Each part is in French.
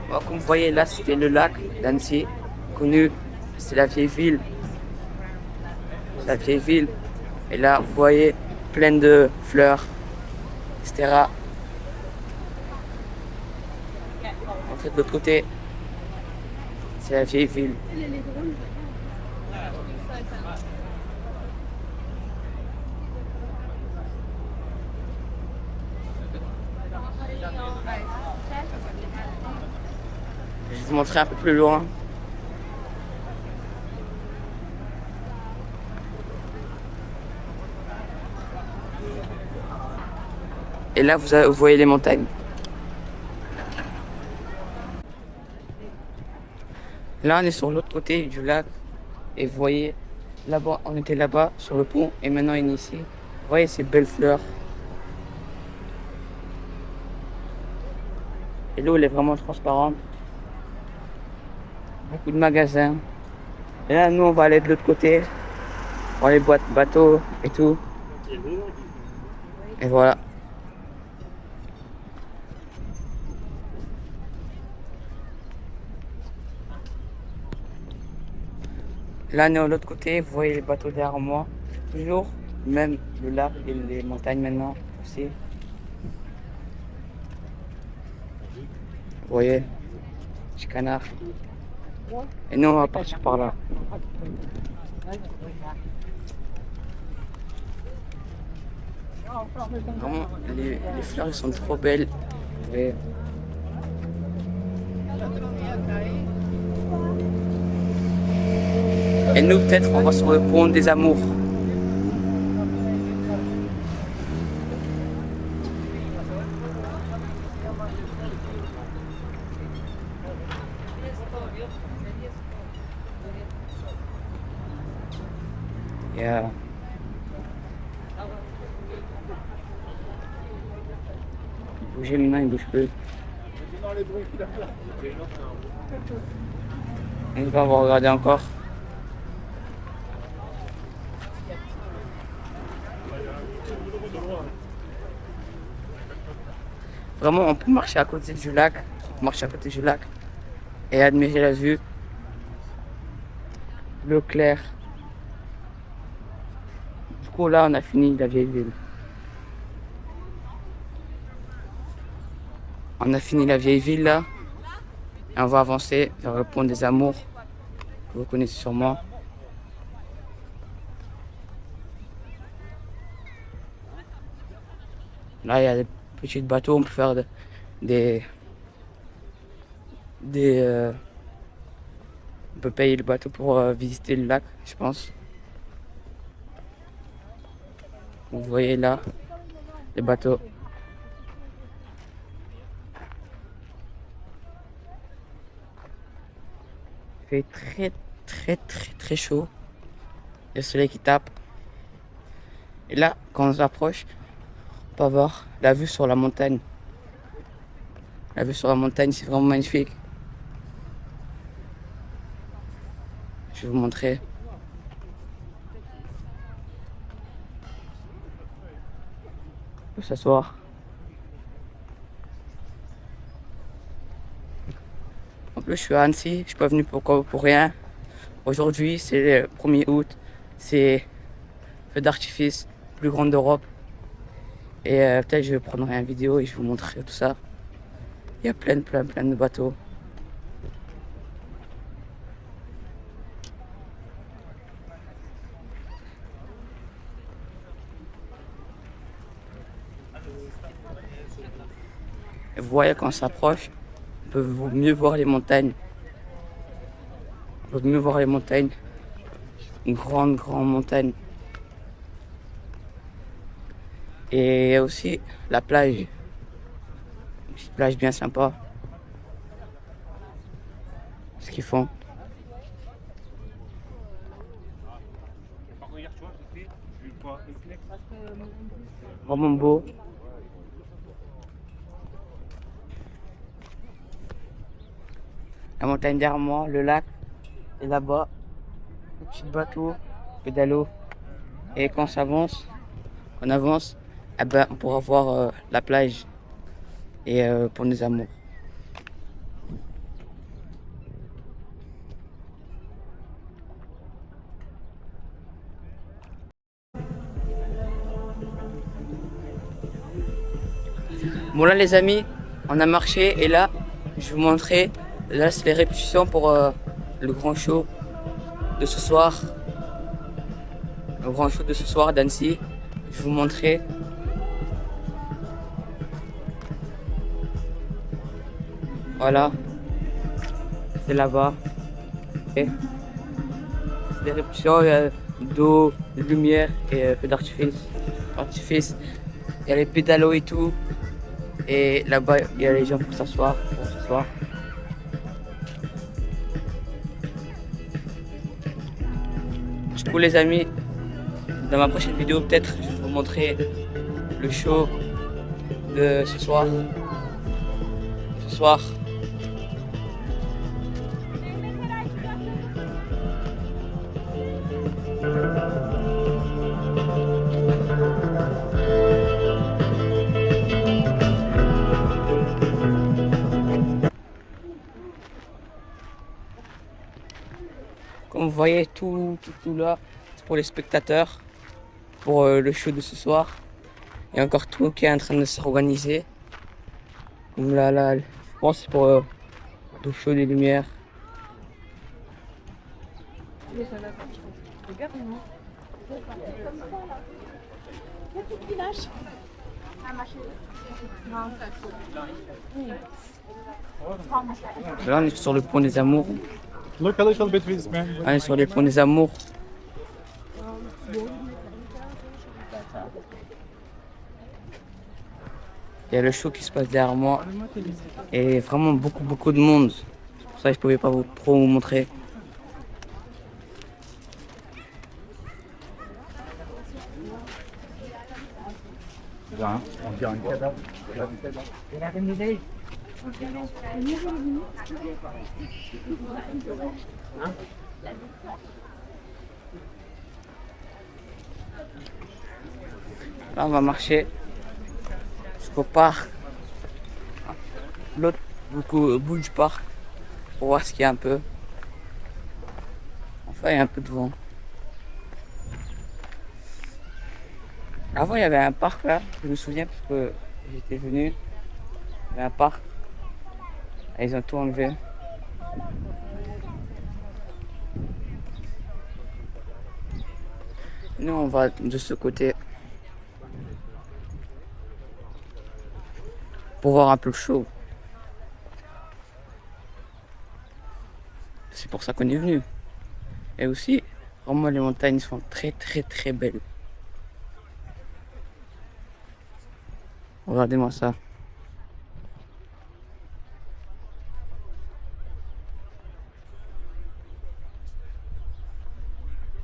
Bon, comme vous voyez là, c'était le lac d'Annecy, connu, c'est la vieille ville. La vieille ville. Et là, vous voyez, plein de fleurs, etc. Entrez de l'autre côté, c'est la vieille ville. Je vais vous montrer un peu plus loin. Et là, vous voyez les montagnes. Là, on est sur l'autre côté du lac. Et vous voyez, là-bas, on était là-bas, sur le pont. Et maintenant, on est ici. Vous voyez ces belles fleurs. Et l'eau, elle est vraiment transparente. Beaucoup de magasins. Et là, nous, on va aller de l'autre côté. Voir les boîtes bateaux et tout. Et voilà. Là, on est de l'autre côté. Vous voyez les bateaux derrière moi. Toujours, même le lac et les montagnes maintenant aussi. Vous voyez, petit canard. Et nous, on va partir par là. Vraiment, les fleurs, elles sont trop belles. Et nous, peut-être, on va sur le pont des Amours. Yeah. Bougez maintenant, il bouge plus. On va regarder encore. Vraiment, on peut marcher à côté du lac. Marcher à côté du lac et admirer la vue. L'eau claire. Du coup, là, on a fini la vieille ville. On a fini la vieille ville là. Et on va avancer vers le pont des Amours. Que vous connaissez sûrement. Là, il y a des petits bateaux. On peut faire on peut payer le bateau pour visiter le lac, je pense. Vous voyez là les bateaux. Il fait très chaud. Il y a le soleil qui tape. Et là, quand on s'approche, on peut voir la vue sur la montagne. La vue sur la montagne, c'est vraiment magnifique. Je vais vous montrer. On peut s'asseoir. En plus, je suis à Annecy, je suis pas venu pour rien. Aujourd'hui, c'est le 1er août, c'est feu d'artifice, plus grande d'Europe. Et peut-être je vais prendre une vidéo et je vais vous montrer tout ça. Il y a plein de bateaux. Et vous voyez, quand on s'approche, on peut mieux voir les montagnes. On peut mieux voir les montagnes. Une grande montagne. Et il y a aussi la plage. Une petite plage bien sympa. Ce qu'ils font. Vraiment beau. La montagne derrière moi, le lac. Et là-bas, le petit bateau, pédalo. Et quand on avance, eh ben, on pourra voir la plage et pour nos amours. Bon là les amis, on a marché et là, je vais vous montrer, là c'est les répétitions pour le grand show de ce soir. Le grand show de ce soir d'Annecy. Je vais vous montrer. Voilà. C'est là-bas. C'est des répétitions, il y a d'eau, de lumière et feu d'artifice. Il y a les pédalos et tout. Et là-bas, il y a les gens pour s'asseoir. Du coup les amis, dans ma prochaine vidéo peut-être je vais vous montrer le show de ce soir. Comme vous voyez, tout là, c'est pour les spectateurs, pour le show de ce soir. Il y a encore tout qui est en train de s'organiser. Comme là, je pense que c'est pour le show des lumières. Là, on est sur le pont des Amours. Look a little bit with me. On est sur les ponts des Amours. Il y a le show qui se passe derrière moi. Et vraiment beaucoup de monde. C'est pour ça que je pouvais pas trop vous montrer. Là, on dirait un cadavre. Là, on va marcher jusqu'au parc. L'autre bout du parc. Pour voir ce qu'il y a un peu. Enfin, il y a un peu de vent. Avant, il y avait un parc là, je me souviens parce que j'étais venu. Il y avait un parc. Et ils ont tout enlevé. Nous, on va de ce côté pour voir un peu le show. C'est pour ça qu'on est venu. Et aussi, vraiment, les montagnes sont très belles. Regardez-moi ça.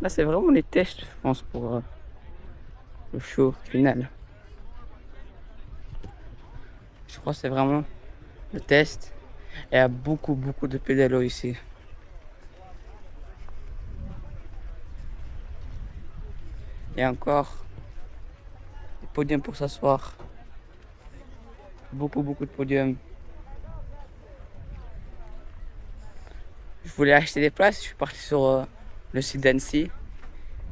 Là, c'est vraiment les tests, je pense, pour le show final. Je crois que c'est vraiment le test. Et il y a beaucoup de pédalos ici. Il y a encore des podiums pour s'asseoir. Beaucoup de podiums. Je voulais acheter des places, je suis parti sur le site d'Annecy.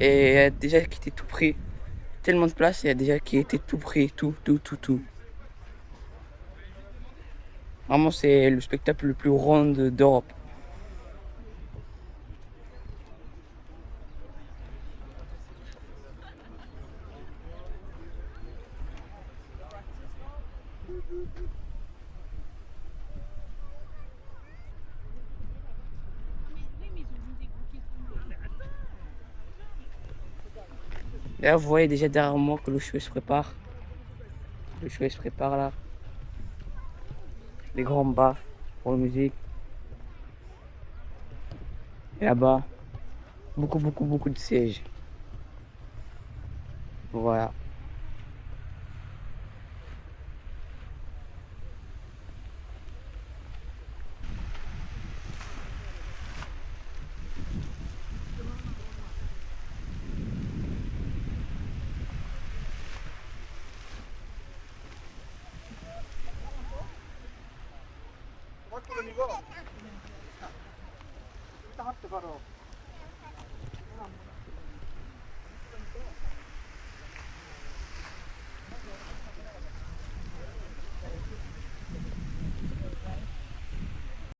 Et il y a déjà qui était tout pris. Tellement de places, il y a déjà qui était tout pris. Tout. Vraiment, c'est le spectacle le plus grand d'Europe. Là, vous voyez déjà derrière moi que le show se prépare. Le show se prépare là. Les grands baffes pour la musique. Et là-bas, beaucoup de sièges. Voilà. Quanto mi va? Tanto farò.